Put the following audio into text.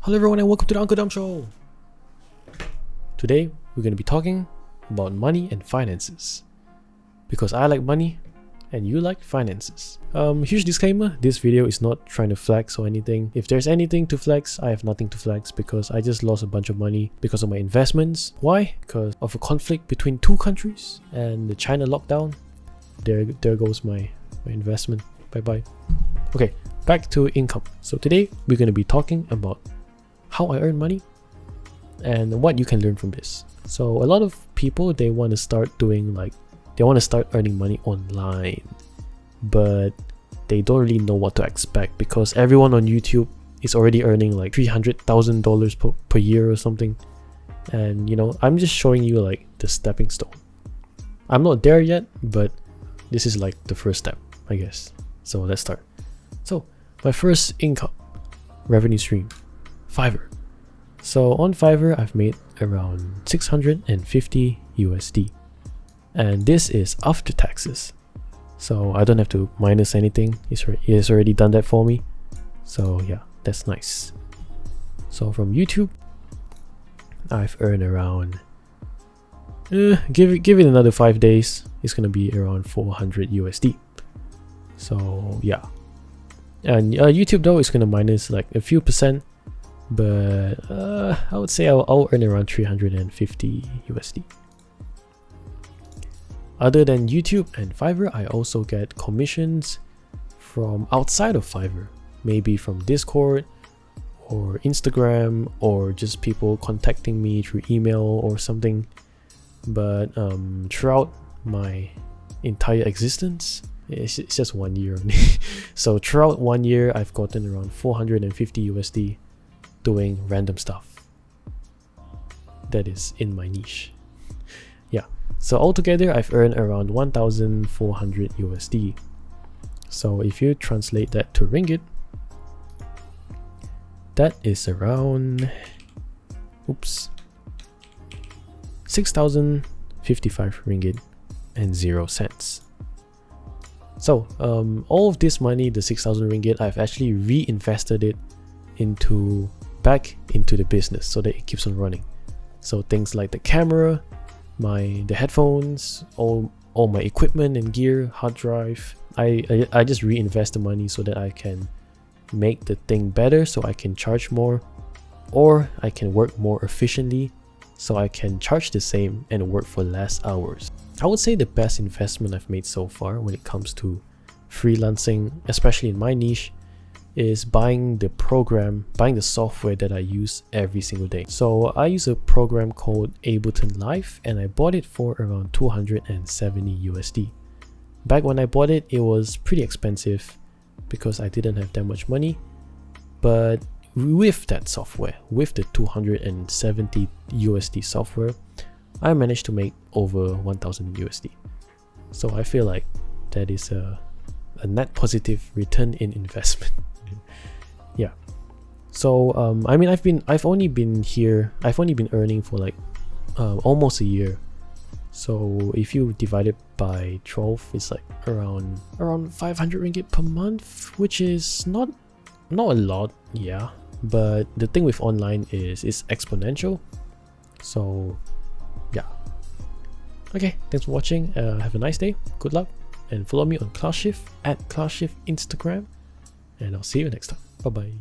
Hello everyone and welcome to the Uncle Dumb Show. Today we're going to be talking about money and finances. Because I like money and you like finances. Huge disclaimer, this video is not trying to flex or anything. If there's anything to flex, I have nothing to flex because I just lost a bunch of money because of my investments. Why? Because of a conflict between two countries and the China lockdown. There goes my investment. Bye bye. Okay, back to income. So today we're going to be talking about how I earn money and what you can learn from this. So a lot of people, they want to start earning money online, but they don't really know what to expect because everyone on YouTube is already earning like $300,000 per year or something. And you know, I'm just showing you like the stepping stone. I'm not there yet, but this is like the first step, I guess. So let's start. So my first income revenue stream, Fiverr. So on Fiverr, I've made around 650 USD. And this is after taxes. So I don't have to minus anything. It has already done that for me. So yeah, that's nice. So from YouTube, I've earned around, give it another 5 days. It's gonna be around 400 USD. So yeah. And YouTube though is gonna minus like a few percent. But I would say I'll earn around 350 USD. Other than YouTube and Fiverr, I also get commissions from outside of Fiverr. Maybe from Discord or Instagram or just people contacting me through email or something. But throughout my entire existence, it's just 1 year only. So throughout 1 year, I've gotten around 450 USD doing random stuff that is in my niche. Yeah, so altogether I've earned around 1,400 USD. So if you translate that to ringgit, that is around 6,055 ringgit and 0 cents. So all of this money, the 6,000 ringgit, I've actually reinvested it back into the business so that it keeps on running. So things like the camera, the headphones, all my equipment and gear, hard drive, I just reinvest the money so that I can make the thing better, so I can charge more, or I can work more efficiently so I can charge the same and work for less hours. I would say the best investment I've made so far when it comes to freelancing, especially in my niche, is buying the software that I use every single day. So I use a program called Ableton Live and I bought it for around 270 USD. Back when I bought it, it was pretty expensive because I didn't have that much money. But with that software, with the 270 USD software, I managed to make over 1,000 USD. So I feel like that is a net positive return in investment. Yeah. So I mean, I've only been earning for like almost a year. So if you divide it by 12, it's like around 500 ringgit per month, which is not a lot, yeah. But the thing with online is it's exponential. So yeah. Okay, thanks for watching. Have a nice day. Good luck, and follow me on ClassShift at ClassShift Instagram. And I'll see you next time. Bye bye.